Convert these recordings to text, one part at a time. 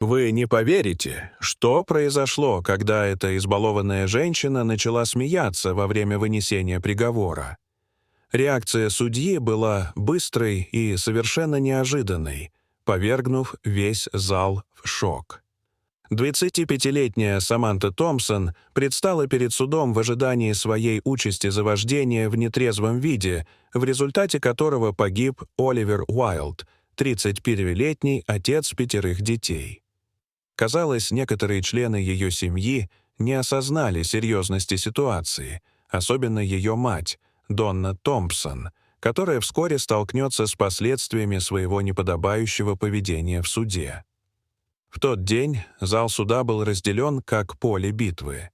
Вы не поверите, что произошло, когда эта избалованная женщина начала смеяться во время вынесения приговора. Реакция судьи была быстрой и совершенно неожиданной, повергнув весь зал в шок. 25-летняя Саманта Томпсон предстала перед судом в ожидании своей участи за вождение в нетрезвом виде, в результате которого погиб Оливер Уайлд, 31-летний отец 5 детей. Казалось, некоторые члены ее семьи не осознали серьезности ситуации, особенно ее мать, Донна Томпсон, которая вскоре столкнется с последствиями своего неподобающего поведения в суде. В тот день зал суда был разделен как поле битвы.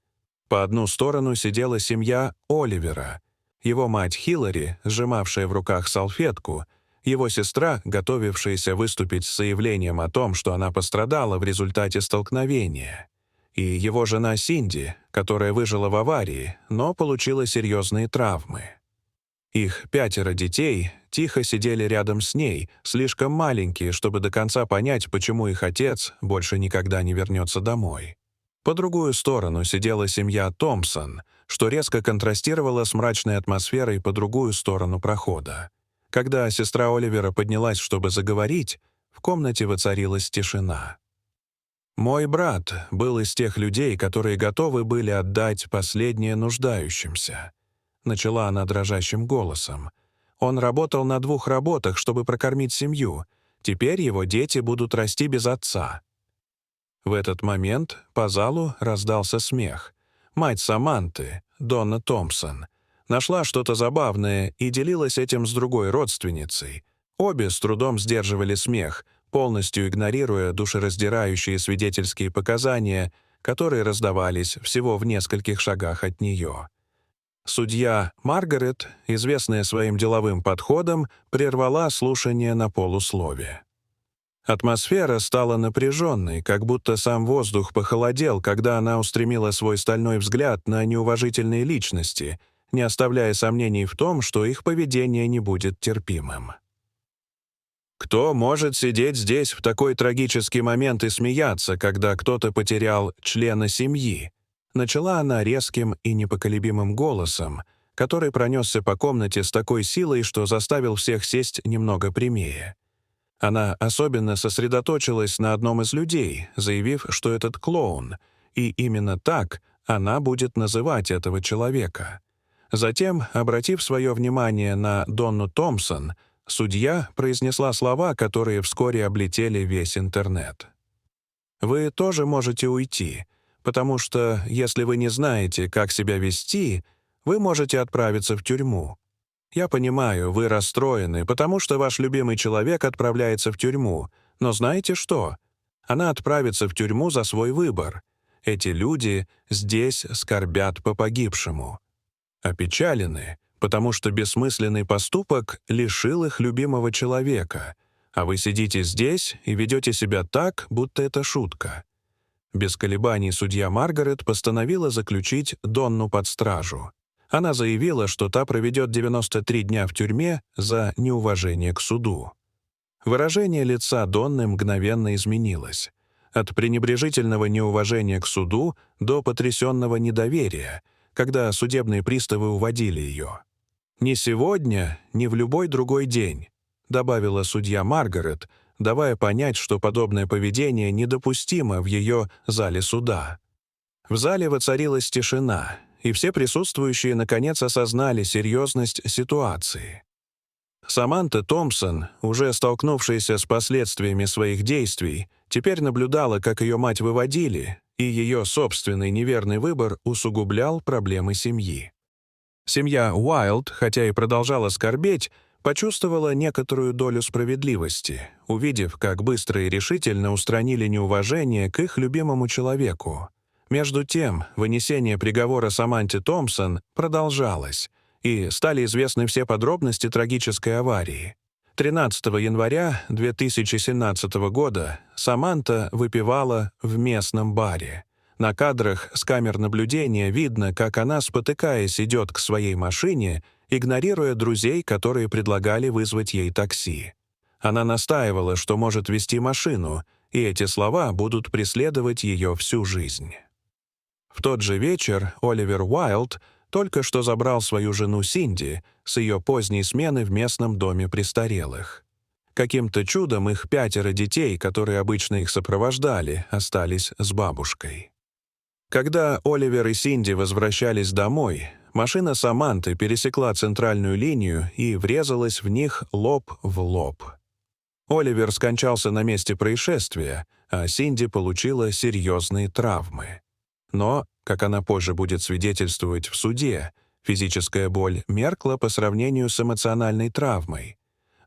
По одну сторону сидела семья Оливера, его мать Хиллари, сжимавшая в руках салфетку, его сестра, готовившаяся выступить с заявлением о том, что она пострадала в результате столкновения, и его жена Синди, которая выжила в аварии, но получила серьезные травмы. Их 5 детей тихо сидели рядом с ней, слишком маленькие, чтобы до конца понять, почему их отец больше никогда не вернется домой. По другую сторону сидела семья Томпсон, что резко контрастировало с мрачной атмосферой по другую сторону прохода. Когда сестра Оливера поднялась, чтобы заговорить, в комнате воцарилась тишина. «Мой брат был из тех людей, которые готовы были отдать последнее нуждающимся», — начала она дрожащим голосом. «Он работал на 2 работах, чтобы прокормить семью. Теперь его дети будут расти без отца». В этот момент по залу раздался смех. Мать Саманты, Донна Томпсон, нашла что-то забавное и делилась этим с другой родственницей. Обе с трудом сдерживали смех, полностью игнорируя душераздирающие свидетельские показания, которые раздавались всего в нескольких шагах от нее. Судья Маргарет, известная своим деловым подходом, прервала слушание на полуслове. Атмосфера стала напряженной, как будто сам воздух похолодел, когда она устремила свой стальной взгляд на неуважительные личности, не оставляя сомнений в том, что их поведение не будет терпимым. «Кто может сидеть здесь в такой трагический момент и смеяться, когда кто-то потерял члена семьи?» Начала она резким и непоколебимым голосом, который пронесся по комнате с такой силой, что заставил всех сесть немного прямее. Она особенно сосредоточилась на одном из людей, заявив, что этот клоун, и именно так она будет называть этого человека. Затем, обратив свое внимание на Донну Томпсон, судья произнесла слова, которые вскоре облетели весь интернет. «Вы тоже можете уйти, потому что, если вы не знаете, как себя вести, вы можете отправиться в тюрьму. Я понимаю, вы расстроены, потому что ваш любимый человек отправляется в тюрьму, но знаете что? Она отправится в тюрьму за свой выбор. Эти люди здесь скорбят по погибшему. Опечалены, потому что бессмысленный поступок лишил их любимого человека, а вы сидите здесь и ведете себя так, будто это шутка». Без колебаний судья Маргарет постановила заключить Донну под стражу. Она заявила, что та проведет 93 дня в тюрьме за неуважение к суду. Выражение лица Донны мгновенно изменилось. От пренебрежительного неуважения к суду до потрясенного недоверия, когда судебные приставы уводили ее. «Ни сегодня, ни в любой другой день», — добавила судья Маргарет, давая понять, что подобное поведение недопустимо в ее зале суда. В зале воцарилась тишина, и все присутствующие наконец осознали серьезность ситуации. Саманта Томпсон, уже столкнувшаяся с последствиями своих действий, теперь наблюдала, как ее мать выводили, и ее собственный неверный выбор усугублял проблемы семьи. Семья Уайлд, хотя и продолжала скорбеть, почувствовала некоторую долю справедливости, увидев, как быстро и решительно устранили неуважение к их любимому человеку. Между тем, вынесение приговора Саманте Томпсон продолжалось, и стали известны все подробности трагической аварии. 13 января 2017 года Саманта выпивала в местном баре. На кадрах с камер наблюдения видно, как она, спотыкаясь, идет к своей машине, игнорируя друзей, которые предлагали вызвать ей такси. Она настаивала, что может вести машину, и эти слова будут преследовать ее всю жизнь. В тот же вечер Оливер Уайлд только что забрал свою жену Синди с ее поздней смены в местном доме престарелых. Каким-то чудом их 5 детей, которые обычно их сопровождали, остались с бабушкой. Когда Оливер и Синди возвращались домой, машина Саманты пересекла центральную линию и врезалась в них лоб в лоб. Оливер скончался на месте происшествия, а Синди получила серьезные травмы. Но, как она позже будет свидетельствовать в суде, физическая боль меркла по сравнению с эмоциональной травмой.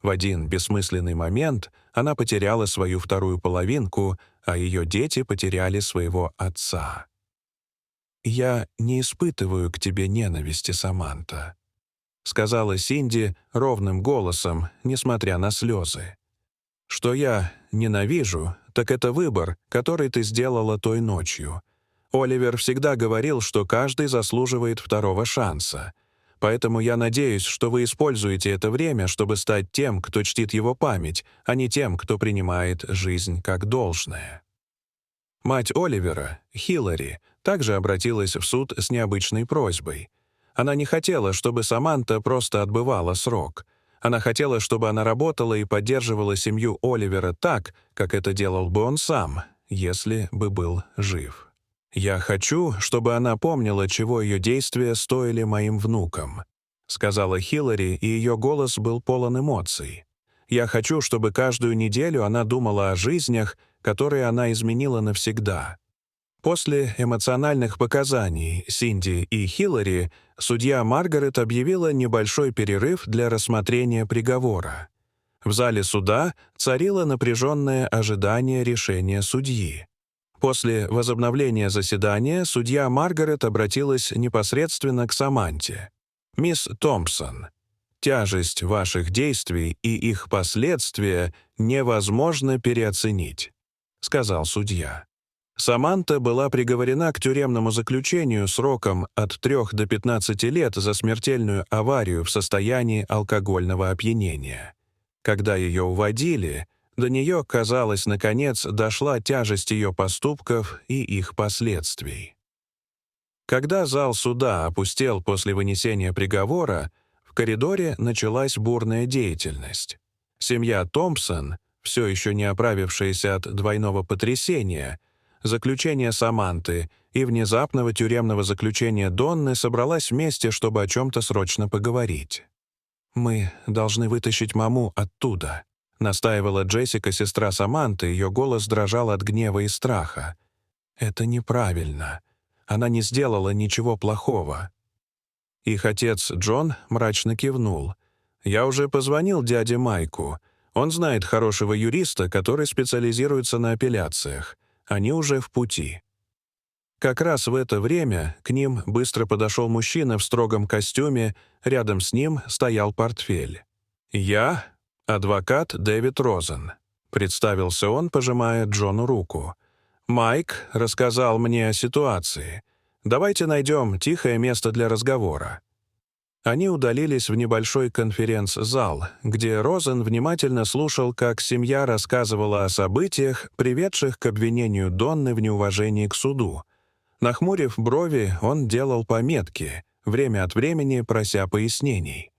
В один бессмысленный момент она потеряла свою вторую половинку, а ее дети потеряли своего отца. «Я не испытываю к тебе ненависти, Саманта», — сказала Синди ровным голосом, несмотря на слезы. «Что я ненавижу, так это выбор, который ты сделала той ночью. Оливер всегда говорил, что каждый заслуживает второго шанса. Поэтому я надеюсь, что вы используете это время, чтобы стать тем, кто чтит его память, а не тем, кто принимает жизнь как должное». Мать Оливера, Хиллари, также обратилась в суд с необычной просьбой. Она не хотела, чтобы Саманта просто отбывала срок. Она хотела, чтобы она работала и поддерживала семью Оливера так, как это делал бы он сам, если бы был жив. «Я хочу, чтобы она помнила, чего ее действия стоили моим внукам», сказала Хиллари, и ее голос был полон эмоций. «Я хочу, чтобы каждую неделю она думала о жизнях, которые она изменила навсегда». После эмоциональных показаний Синди и Хиллари судья Маргарет объявила небольшой перерыв для рассмотрения приговора. В зале суда царило напряженное ожидание решения судьи. После возобновления заседания судья Маргарет обратилась непосредственно к Саманте. «Мисс Томпсон, тяжесть ваших действий и их последствия невозможно переоценить», — сказал судья. Саманта была приговорена к тюремному заключению сроком от 3 до 15 лет за смертельную аварию в состоянии алкогольного опьянения. Когда ее уводили, до нее, казалось, наконец дошла тяжесть ее поступков и их последствий. Когда зал суда опустел после вынесения приговора, в коридоре началась бурная деятельность. Семья Томпсон, все еще не оправившаяся от двойного потрясения, заключения Саманты и внезапного тюремного заключения Донны, собралась вместе, чтобы о чем-то срочно поговорить. «Мы должны вытащить маму оттуда», — настаивала Джессика, сестра Саманты, ее голос дрожал от гнева и страха. «Это неправильно. Она не сделала ничего плохого». Их отец Джон мрачно кивнул. «Я уже позвонил дяде Майку. Он знает хорошего юриста, который специализируется на апелляциях. Они уже в пути». Как раз в это время к ним быстро подошел мужчина в строгом костюме, рядом с ним стоял портфель. «Я — адвокат Дэвид Розен», — представился он, пожимая Джону руку. «Майк рассказал мне о ситуации. Давайте найдем тихое место для разговора». Они удалились в небольшой конференц-зал, где Розен внимательно слушал, как семья рассказывала о событиях, приведших к обвинению Донны в неуважении к суду. Нахмурив брови, он делал пометки, время от времени прося пояснений.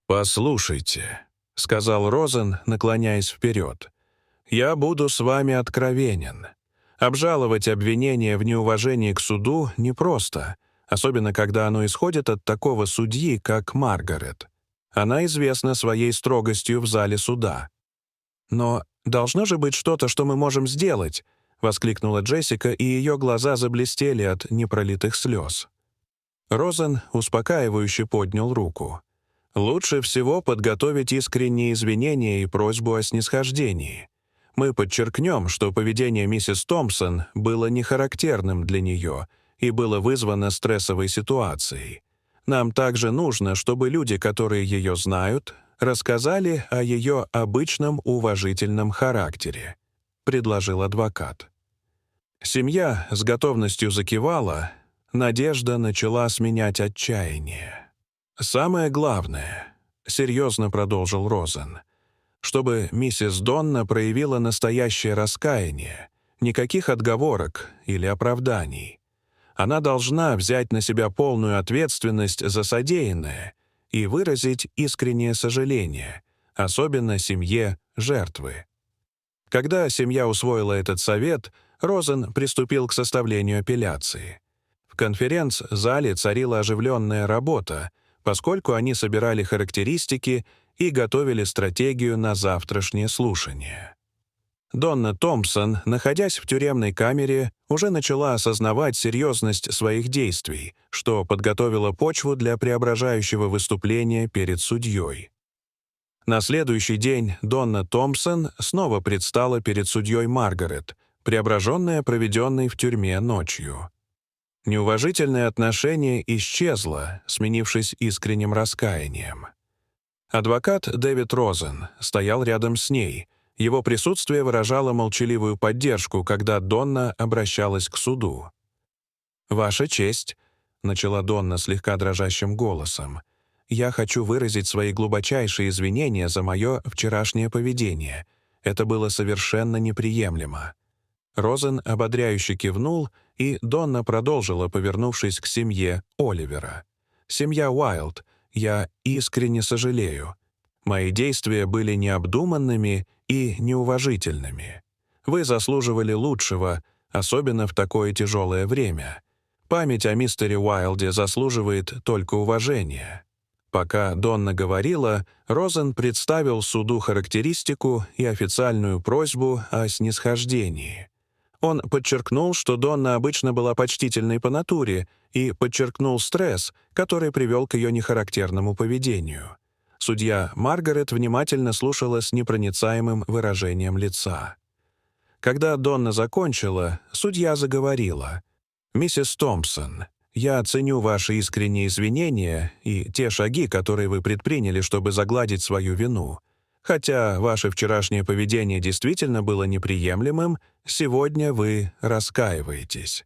«Послушайте», — сказал Розен, наклоняясь вперед, — «я буду с вами откровенен. Обжаловать обвинение в неуважении к суду непросто, особенно когда оно исходит от такого судьи, как Маргарет. Она известна своей строгостью в зале суда». «Но должно же быть что-то, что мы можем сделать», — воскликнула Джессика, и ее глаза заблестели от непролитых слез. Розен успокаивающе поднял руку. «Лучше всего подготовить искренние извинения и просьбу о снисхождении. Мы подчеркнем, что поведение миссис Томпсон было нехарактерным для нее и было вызвано стрессовой ситуацией. Нам также нужно, чтобы люди, которые ее знают, рассказали о ее обычном уважительном характере», — предложил адвокат. Семья с готовностью закивала, надежда начала сменять отчаяние. «Самое главное», — серьезно продолжил Розен, чтобы миссис Донна проявила настоящее раскаяние, никаких отговорок или оправданий. Она должна взять на себя полную ответственность за содеянное и выразить искреннее сожаление, особенно семье жертвы. Когда семья усвоила этот совет, Розен приступил к составлению апелляции. В конференц-зале царила оживленная работа, поскольку они собирали характеристики и готовили стратегию на завтрашнее слушание. Донна Томпсон, находясь в тюремной камере, уже начала осознавать серьезность своих действий, что подготовило почву для преображающего выступления перед судьей. На следующий день Донна Томпсон снова предстала перед судьей Маргарет, преображенная проведенной в тюрьме ночью. Неуважительное отношение исчезло, сменившись искренним раскаянием. Адвокат Дэвид Розен стоял рядом с ней. Его присутствие выражало молчаливую поддержку, когда Донна обращалась к суду. «Ваша честь», — начала Донна слегка дрожащим голосом, «я хочу выразить свои глубочайшие извинения за мое вчерашнее поведение. Это было совершенно неприемлемо». Розен ободряюще кивнул, и Донна продолжила, повернувшись к семье Оливера. «Семья Уайлд, я искренне сожалею. Мои действия были необдуманными и неуважительными. Вы заслуживали лучшего, особенно в такое тяжелое время. Память о мистере Уайлде заслуживает только уважения». Пока Донна говорила, Розен представил суду характеристику и официальную просьбу о снисхождении. Он подчеркнул, что Донна обычно была почтительной по натуре, и подчеркнул стресс, который привел к ее нехарактерному поведению. Судья Маргарет внимательно слушала с непроницаемым выражением лица. Когда Донна закончила, судья заговорила. «Миссис Томпсон, я ценю ваши искренние извинения и те шаги, которые вы предприняли, чтобы загладить свою вину. Хотя ваше вчерашнее поведение действительно было неприемлемым, сегодня вы раскаиваетесь».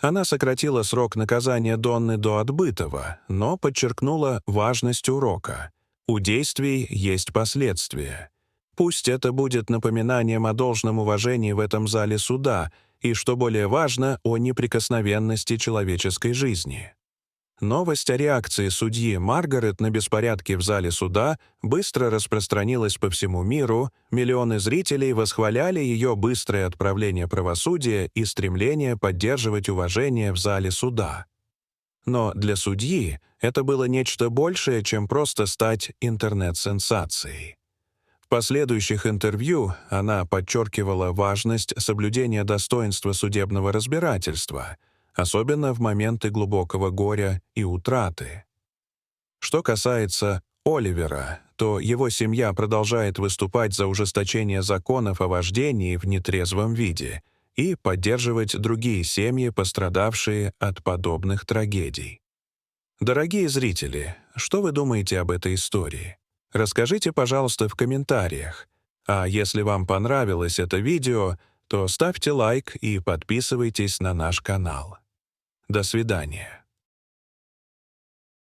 Она сократила срок наказания Донны до отбытого, но подчеркнула важность урока. У действий есть последствия. Пусть это будет напоминанием о должном уважении в этом зале суда и, что более важно, о неприкосновенности человеческой жизни. Новость о реакции судьи Маргарет на беспорядки в зале суда быстро распространилась по всему миру, миллионы зрителей восхваляли ее быстрое отправление правосудия и стремление поддерживать уважение в зале суда. Но для судьи это было нечто большее, чем просто стать интернет-сенсацией. В последующих интервью она подчеркивала важность соблюдения достоинства судебного разбирательства, особенно в моменты глубокого горя и утраты. Что касается Оливера, то его семья продолжает выступать за ужесточение законов о вождении в нетрезвом виде и поддерживать другие семьи, пострадавшие от подобных трагедий. Дорогие зрители, что вы думаете об этой истории? Расскажите, пожалуйста, в комментариях. А если вам понравилось это видео, то ставьте лайк и подписывайтесь на наш канал. До свидания.